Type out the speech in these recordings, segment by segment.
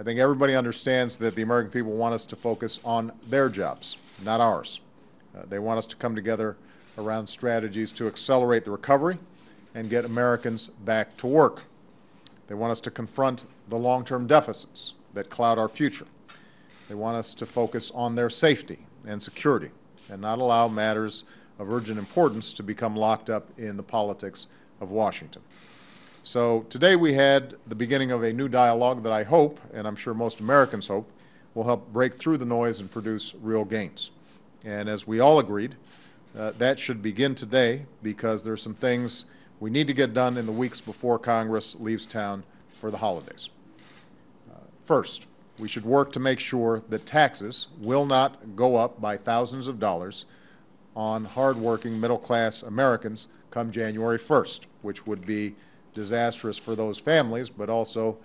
I think everybody understands that the American people want us to focus on their jobs, not ours. They want us to come together around strategies to accelerate the recovery and get Americans back to work. They want us to confront the long-term deficits that cloud our future. They want us to focus on their safety and security and not allow matters of urgent importance to become locked up in the politics of Washington. So today we had the beginning of a new dialogue that I hope, and I'm sure most Americans hope, will help break through the noise and produce real gains. And as we all agreed, that should begin today because there are some things we need to get done in the weeks before Congress leaves town for the holidays. First, we should work to make sure that taxes will not go up by thousands of dollars on hardworking middle-class Americans come January 1st, which would be disastrous for those families, but also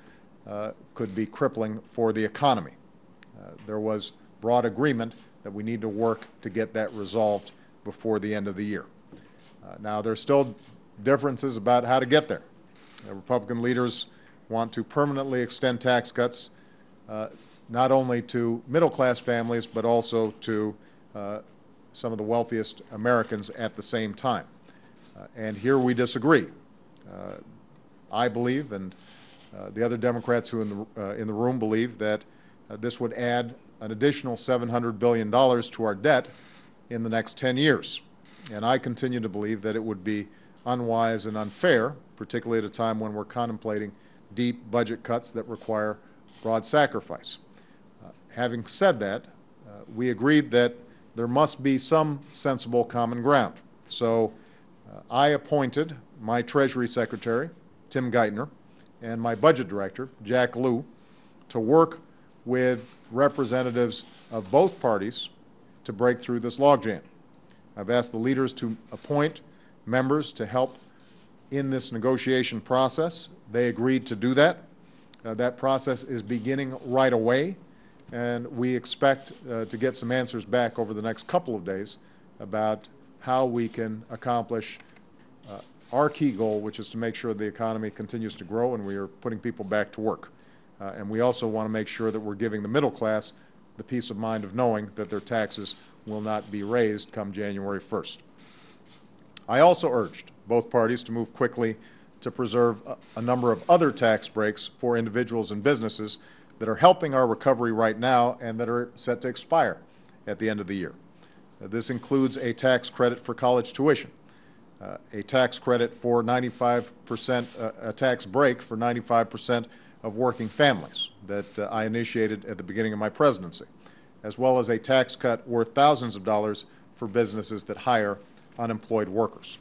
could be crippling for the economy. There was broad agreement that we need to work to get that resolved before the end of the year. Now, there's still differences about how to get there. Republican leaders want to permanently extend tax cuts not only to middle-class families, but also to some of the wealthiest Americans at the same time. And here we disagree. I believe, and the other Democrats who in the room believe, that this would add an additional $700 billion to our debt in the next 10 years. And I continue to believe that it would be unwise and unfair, particularly at a time when we're contemplating deep budget cuts that require broad sacrifice. Having said that, we agreed that there must be some sensible common ground. So I appointed my Treasury Secretary, Tim Geithner, and my Budget Director, Jack Lew, to work with representatives of both parties to break through this logjam. I've asked the leaders to appoint members to help in this negotiation process. They agreed to do that. That process is beginning right away, and we expect to get some answers back over the next couple of days about how we can accomplish our key goal, which is to make sure the economy continues to grow and we are putting people back to work. And we also want to make sure that we're giving the middle class the peace of mind of knowing that their taxes will not be raised come January 1st. I also urged both parties to move quickly to preserve a number of other tax breaks for individuals and businesses that are helping our recovery right now and that are set to expire at the end of the year. This includes a tax credit for college tuition, a tax credit for 95%, a tax break for 95% of working families that I initiated at the beginning of my presidency, as well as a tax cut worth thousands of dollars for businesses that hire unemployed workers.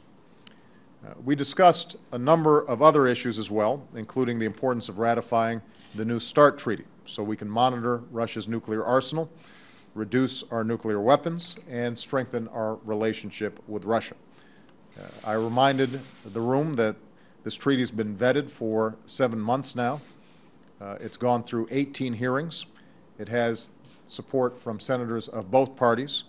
We discussed a number of other issues as well, including the importance of ratifying the New START treaty so we can monitor Russia's nuclear arsenal, reduce our nuclear weapons, and strengthen our relationship with Russia. I reminded the room that this treaty has been vetted for 7 months now. It's gone through 18 hearings. It has support from senators of both parties.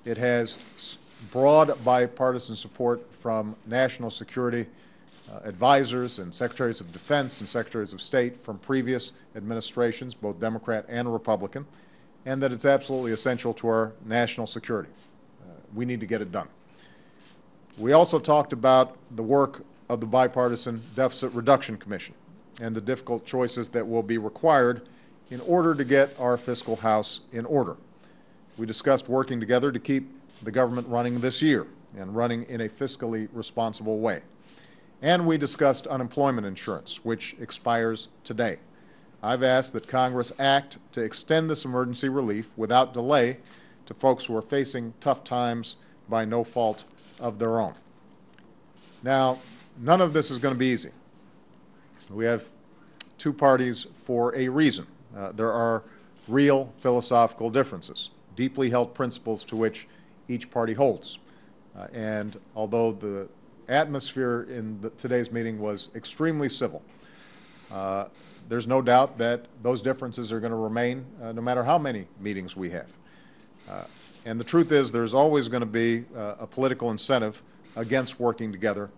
It has broad bipartisan support from national security advisors and secretaries of defense and secretaries of state from previous administrations, both Democrat and Republican, and that it's absolutely essential to our national security. We need to get it done. We also talked about the work of the Bipartisan Deficit Reduction Commission and the difficult choices that will be required in order to get our fiscal house in order. We discussed working together to keep the government running this year and running in a fiscally responsible way. And we discussed unemployment insurance, which expires today. I've asked that Congress act to extend this emergency relief without delay to folks who are facing tough times by no fault of their own. Now, none of this is going to be easy. We have two parties for a reason. There are real philosophical differences, deeply held principles to which each party holds. And although the atmosphere in today's meeting was extremely civil, there's no doubt that those differences are going to remain no matter how many meetings we have. And the truth is there's always going to be a political incentive against working together,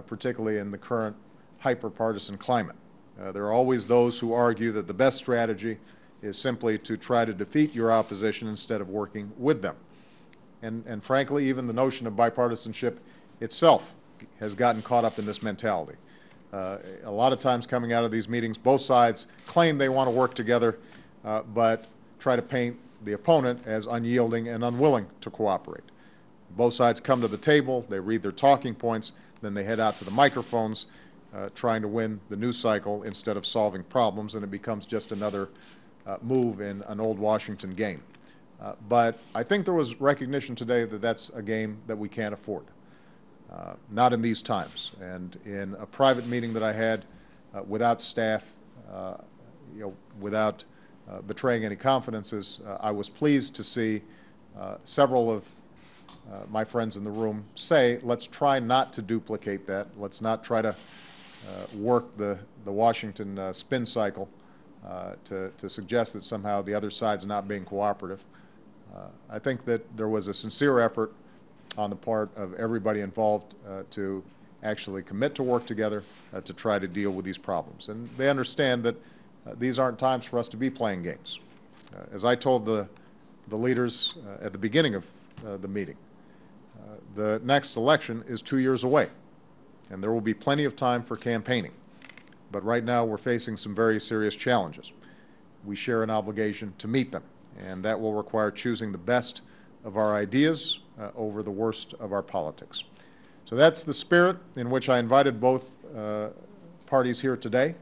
particularly in the current hyper-partisan climate. There are always those who argue that the best strategy is simply to try to defeat your opposition instead of working with them. And frankly, even the notion of bipartisanship itself has gotten caught up in this mentality. A lot of times coming out of these meetings, both sides claim they want to work together, but try to paint the opponent as unyielding and unwilling to cooperate. Both sides come to the table, they read their talking points, then they head out to the microphones, trying to win the news cycle instead of solving problems, and it becomes just another move in an old Washington game. But I think there was recognition today that that's a game that we can't afford. Not in these times. And in a private meeting that I had without staff, without betraying any confidences, I was pleased to see several of my friends in the room say, let's try not to duplicate that. Let's not try to work the Washington spin cycle to suggest that somehow the other side's not being cooperative. I think that there was a sincere effort on the part of everybody involved to actually commit to work together to try to deal with these problems. And they understand that these aren't times for us to be playing games. As I told the leaders at the beginning of the meeting, the next election is 2 years away, and there will be plenty of time for campaigning. But right now we're facing some very serious challenges. We share an obligation to meet them, and that will require choosing the best of our ideas over the worst of our politics. So that's the spirit in which I invited both parties here today.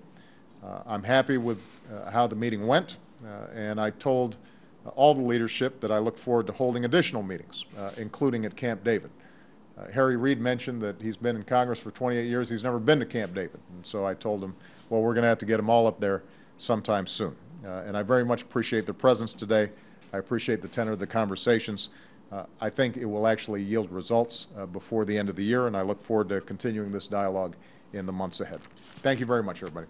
I'm happy with how the meeting went, and I told all the leadership that I look forward to holding additional meetings, including at Camp David. Harry Reid mentioned that he's been in Congress for 28 years. He's never been to Camp David. And so I told him, well, we're going to have to get them all up there sometime soon. And I very much appreciate their presence today. I appreciate the tenor of the conversations. I think it will actually yield results before the end of the year, and I look forward to continuing this dialogue in the months ahead. Thank you very much, everybody.